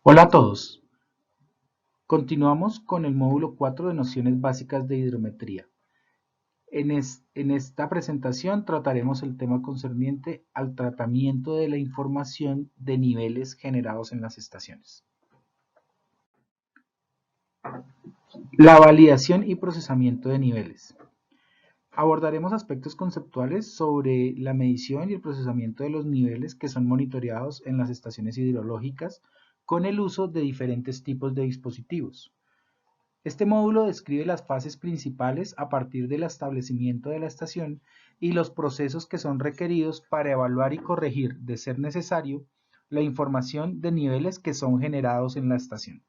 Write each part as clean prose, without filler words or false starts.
Hola a todos. Continuamos con el módulo 4 de nociones básicas de hidrometría. En esta presentación trataremos el tema concerniente al tratamiento de la información de niveles generados en las estaciones. La validación y procesamiento de niveles. Abordaremos aspectos conceptuales sobre la medición y el procesamiento de los niveles que son monitoreados en las estaciones hidrológicas con el uso de diferentes tipos de dispositivos. Este módulo describe las fases principales a partir del establecimiento de la estación y los procesos que son requeridos para evaluar y corregir, de ser necesario, la información de niveles que son generados en la estación.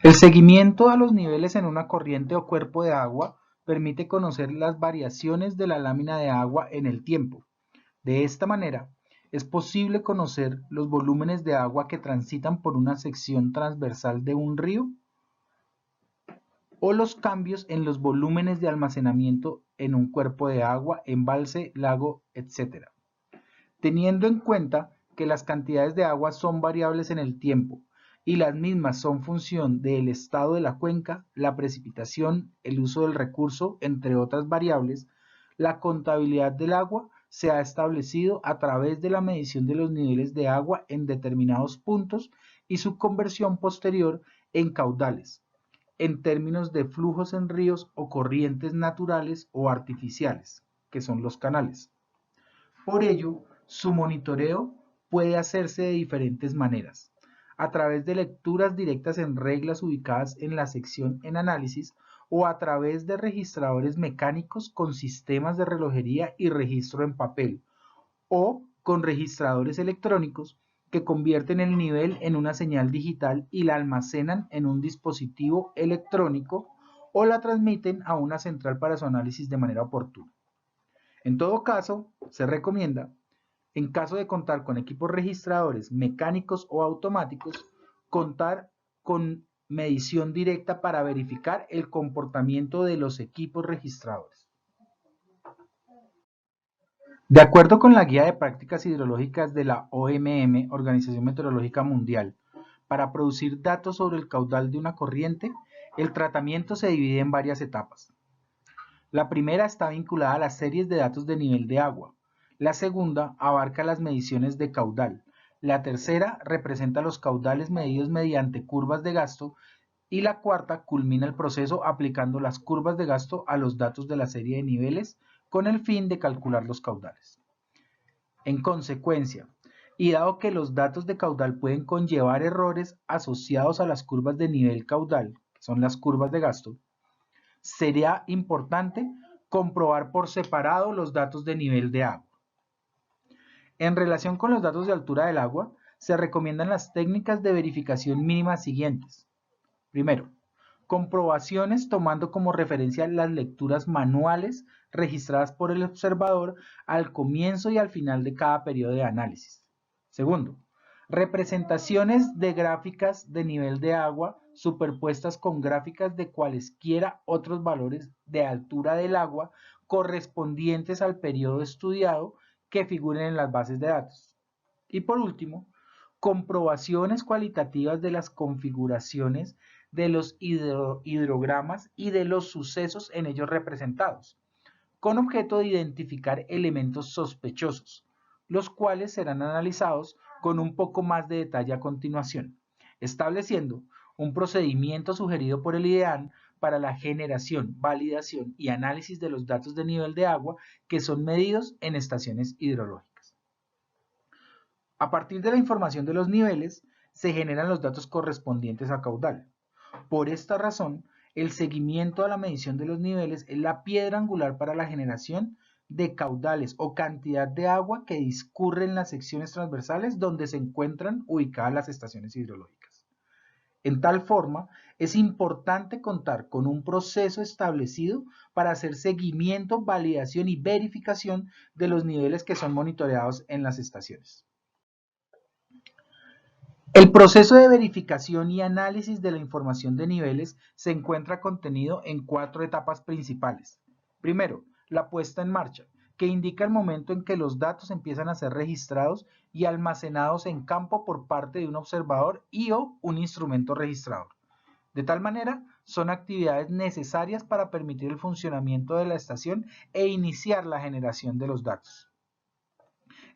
El seguimiento a los niveles en una corriente o cuerpo de agua permite conocer las variaciones de la lámina de agua en el tiempo. De esta manera, es posible conocer los volúmenes de agua que transitan por una sección transversal de un río o los cambios en los volúmenes de almacenamiento en un cuerpo de agua, embalse, lago, etc. Teniendo en cuenta que las cantidades de agua son variables en el tiempo y las mismas son función del estado de la cuenca, la precipitación, el uso del recurso, entre otras variables, la contabilidad del agua se ha establecido a través de la medición de los niveles de agua en determinados puntos y su conversión posterior en caudales, en términos de flujos en ríos o corrientes naturales o artificiales, que son los canales. Por ello, su monitoreo puede hacerse de diferentes maneras: a través de lecturas directas en reglas ubicadas en la sección en análisis o a través de registradores mecánicos con sistemas de relojería y registro en papel, o con registradores electrónicos que convierten el nivel en una señal digital y la almacenan en un dispositivo electrónico o la transmiten a una central para su análisis de manera oportuna. En todo caso, se recomienda, en caso de contar con equipos registradores mecánicos o automáticos, contar con medición directa para verificar el comportamiento de los equipos registradores. De acuerdo con la Guía de Prácticas Hidrológicas de la OMM, Organización Meteorológica Mundial, para producir datos sobre el caudal de una corriente, el tratamiento se divide en varias etapas. La primera está vinculada a las series de datos de nivel de agua. La segunda abarca las mediciones de caudal. La tercera representa los caudales medidos mediante curvas de gasto y la cuarta culmina el proceso aplicando las curvas de gasto a los datos de la serie de niveles con el fin de calcular los caudales. En consecuencia, y dado que los datos de caudal pueden conllevar errores asociados a las curvas de nivel caudal, que son las curvas de gasto, sería importante comprobar por separado los datos de nivel de agua. En relación con los datos de altura del agua, se recomiendan las técnicas de verificación mínimas siguientes. Primero, comprobaciones tomando como referencia las lecturas manuales registradas por el observador al comienzo y al final de cada periodo de análisis. Segundo, representaciones de gráficas de nivel de agua superpuestas con gráficas de cualesquiera otros valores de altura del agua correspondientes al periodo estudiado que figuren en las bases de datos. Y por último, comprobaciones cualitativas de las configuraciones de los hidrogramas y de los sucesos en ellos representados, con objeto de identificar elementos sospechosos, los cuales serán analizados con un poco más de detalle a continuación, estableciendo un procedimiento sugerido por el IDEAN para la generación, validación y análisis de los datos de nivel de agua que son medidos en estaciones hidrológicas. A partir de la información de los niveles, se generan los datos correspondientes a caudal. Por esta razón, el seguimiento a la medición de los niveles es la piedra angular para la generación de caudales o cantidad de agua que discurre en las secciones transversales donde se encuentran ubicadas las estaciones hidrológicas. En tal forma, es importante contar con un proceso establecido para hacer seguimiento, validación y verificación de los niveles que son monitoreados en las estaciones. El proceso de verificación y análisis de la información de niveles se encuentra contenido en 4 etapas principales. Primero, la puesta en marcha, que indica el momento en que los datos empiezan a ser registrados y almacenados en campo por parte de un observador y o un instrumento registrador. De tal manera, son actividades necesarias para permitir el funcionamiento de la estación e iniciar la generación de los datos.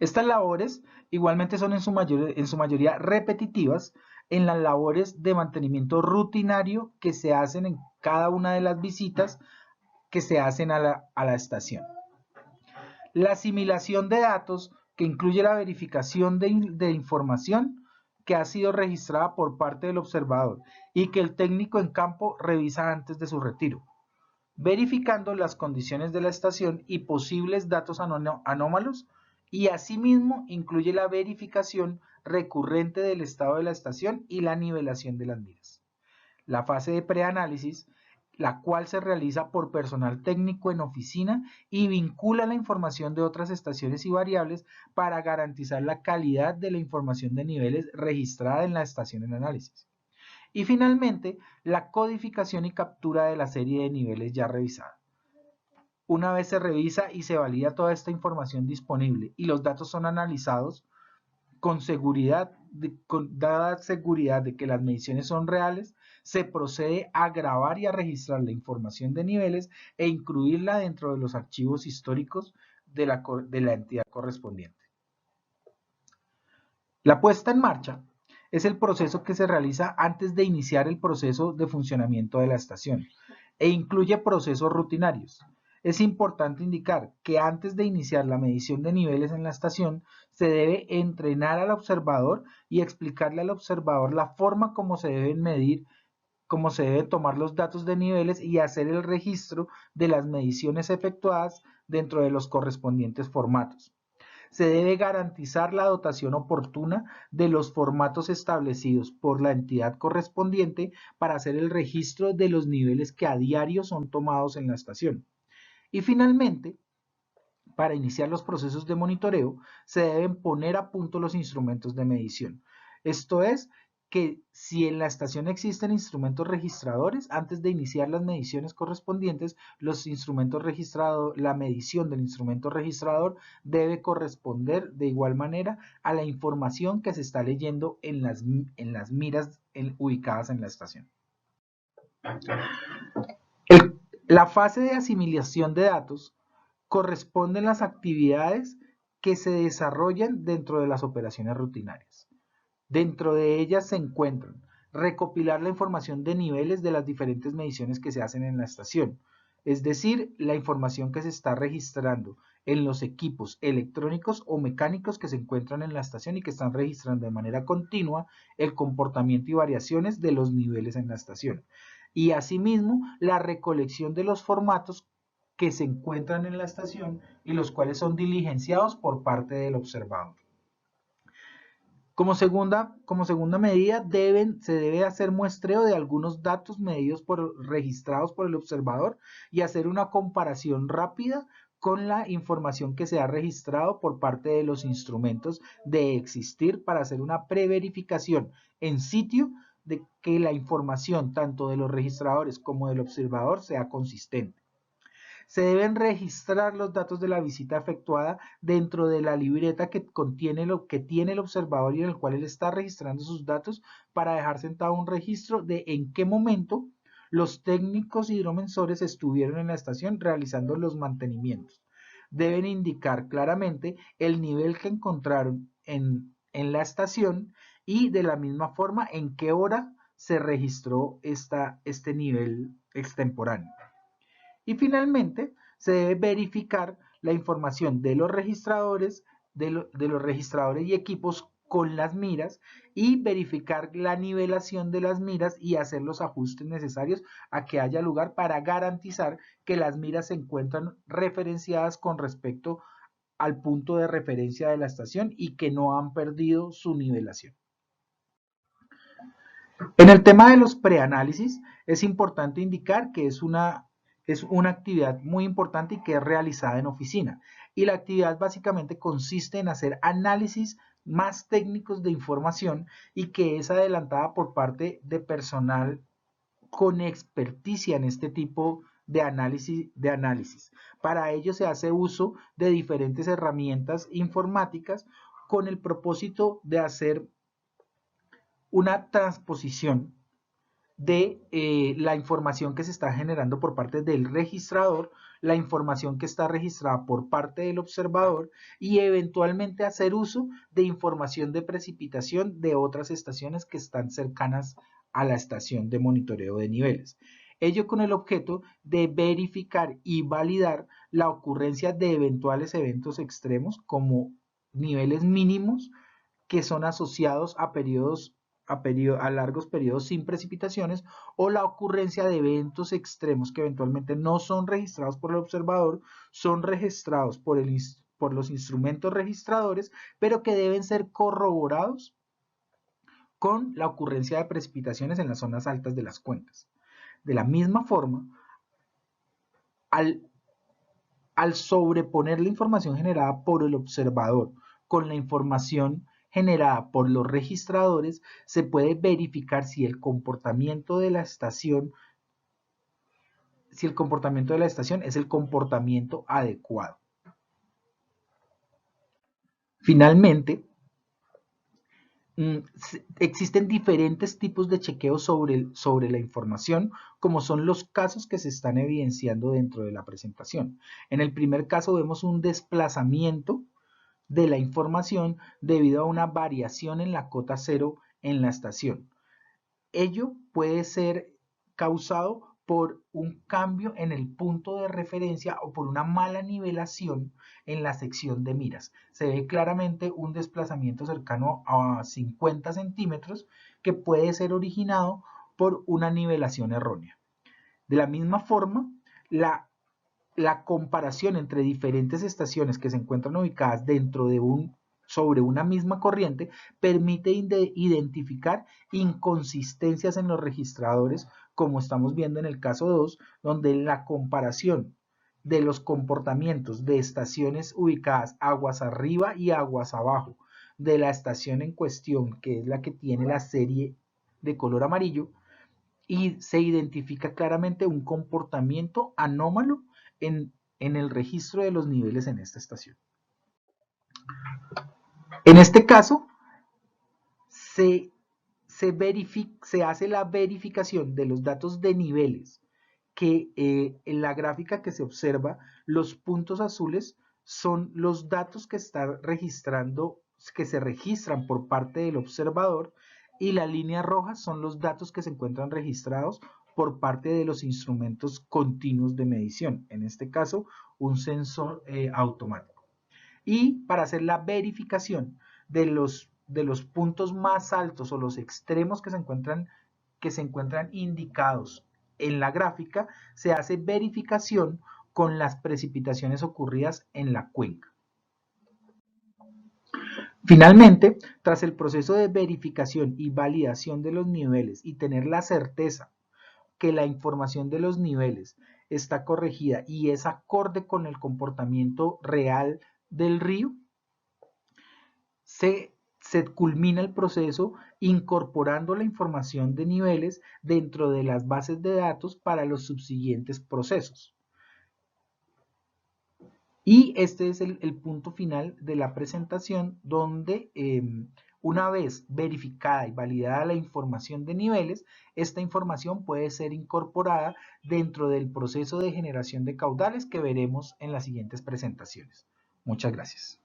Estas labores igualmente son en su mayoría repetitivas en las labores de mantenimiento rutinario que se hacen en cada una de las visitas que se hacen a la estación. La asimilación de datos, que incluye la verificación de información que ha sido registrada por parte del observador y que el técnico en campo revisa antes de su retiro, verificando las condiciones de la estación y posibles datos anómalos, y asimismo incluye la verificación recurrente del estado de la estación y la nivelación de las miras. La fase de preanálisis, la cual se realiza por personal técnico en oficina y vincula la información de otras estaciones y variables para garantizar la calidad de la información de niveles registrada en la estación en análisis. Y finalmente, la codificación y captura de la serie de niveles ya revisada. Una vez se revisa y se valida toda esta información disponible y los datos son analizados con dada seguridad de que las mediciones son reales, se procede a grabar y a registrar la información de niveles e incluirla dentro de los archivos históricos de la entidad correspondiente. La puesta en marcha es el proceso que se realiza antes de iniciar el proceso de funcionamiento de la estación e incluye procesos rutinarios. Es importante indicar que antes de iniciar la medición de niveles en la estación, se debe entrenar al observador y explicarle al observador la forma como se deben medir, cómo se deben tomar los datos de niveles y hacer el registro de las mediciones efectuadas dentro de los correspondientes formatos. Se debe garantizar la dotación oportuna de los formatos establecidos por la entidad correspondiente para hacer el registro de los niveles que a diario son tomados en la estación. Y finalmente, para iniciar los procesos de monitoreo, se deben poner a punto los instrumentos de medición. Esto es, que si en la estación existen instrumentos registradores, antes de iniciar las mediciones correspondientes, la medición del instrumento registrador debe corresponder de igual manera a la información que se está leyendo en las miras ubicadas en la estación. La fase de asimilación de datos corresponden las actividades que se desarrollan dentro de las operaciones rutinarias. Dentro de ellas se encuentran recopilar la información de niveles de las diferentes mediciones que se hacen en la estación, es decir, la información que se está registrando en los equipos electrónicos o mecánicos que se encuentran en la estación y que están registrando de manera continua el comportamiento y variaciones de los niveles en la estación. Y asimismo, la recolección de los formatos que se encuentran en la estación y los cuales son diligenciados por parte del observador. Como segunda medida, se debe hacer muestreo de algunos datos registrados por el observador y hacer una comparación rápida con la información que se ha registrado por parte de los instrumentos de existir para hacer una preverificación en sitio de que la información tanto de los registradores como del observador sea consistente. Se deben registrar los datos de la visita efectuada dentro de la libreta que contiene lo que tiene el observador y en el cual él está registrando sus datos para dejar sentado un registro de en qué momento los técnicos hidromensores estuvieron en la estación realizando los mantenimientos. Deben indicar claramente el nivel que encontraron en la estación y de la misma forma en qué hora se registró este nivel extemporáneo. Y finalmente, se debe verificar la información de los registradores, y equipos con las miras y verificar la nivelación de las miras y hacer los ajustes necesarios a que haya lugar para garantizar que las miras se encuentran referenciadas con respecto al punto de referencia de la estación y que no han perdido su nivelación. En el tema de los preanálisis, es importante indicar que es una actividad muy importante y que es realizada en oficina. Y la actividad básicamente consiste en hacer análisis más técnicos de información y que es adelantada por parte de personal con experticia en este tipo de análisis. Para ello se hace uso de diferentes herramientas informáticas con el propósito de hacer una transposición de la información que se está generando por parte del registrador, la información que está registrada por parte del observador y eventualmente hacer uso de información de precipitación de otras estaciones que están cercanas a la estación de monitoreo de niveles. Ello con el objeto de verificar y validar la ocurrencia de eventuales eventos extremos como niveles mínimos que son asociados a largos periodos sin precipitaciones o la ocurrencia de eventos extremos que eventualmente no son registrados por el observador, son registrados por los instrumentos registradores, pero que deben ser corroborados con la ocurrencia de precipitaciones en las zonas altas de las cuencas. De la misma forma, al sobreponer la información generada por el observador con la información generada por los registradores, se puede verificar si el comportamiento de la estación es el comportamiento adecuado. Finalmente, existen diferentes tipos de chequeo sobre la información, como son los casos que se están evidenciando dentro de la presentación. En el primer caso vemos un desplazamiento de la información debido a una variación en la cota cero en la estación. Ello puede ser causado por un cambio en el punto de referencia o por una mala nivelación en la sección de miras. Se ve claramente un desplazamiento cercano a 50 centímetros que puede ser originado por una nivelación errónea. De la misma forma, la comparación entre diferentes estaciones que se encuentran ubicadas sobre una misma corriente permite identificar inconsistencias en los registradores, como estamos viendo en el caso 2, donde la comparación de los comportamientos de estaciones ubicadas aguas arriba y aguas abajo de la estación en cuestión, que es la que tiene la serie de color amarillo, y se identifica claramente un comportamiento anómalo en el registro de los niveles en esta estación. En este caso, se hace la verificación de los datos de niveles, que en la gráfica que se observa, los puntos azules son los datos que se registran por parte del observador, y la línea roja son los datos que se encuentran registrados por parte de los instrumentos continuos de medición, en este caso un sensor automático. Y para hacer la verificación de los puntos más altos o los extremos que se encuentran indicados en la gráfica, se hace verificación con las precipitaciones ocurridas en la cuenca. Finalmente, tras el proceso de verificación y validación de los niveles y tener la certeza que la información de los niveles está corregida y es acorde con el comportamiento real del río, se culmina el proceso incorporando la información de niveles dentro de las bases de datos para los subsiguientes procesos. Y este es el punto final de la presentación, donde una vez verificada y validada la información de niveles, esta información puede ser incorporada dentro del proceso de generación de caudales que veremos en las siguientes presentaciones. Muchas gracias.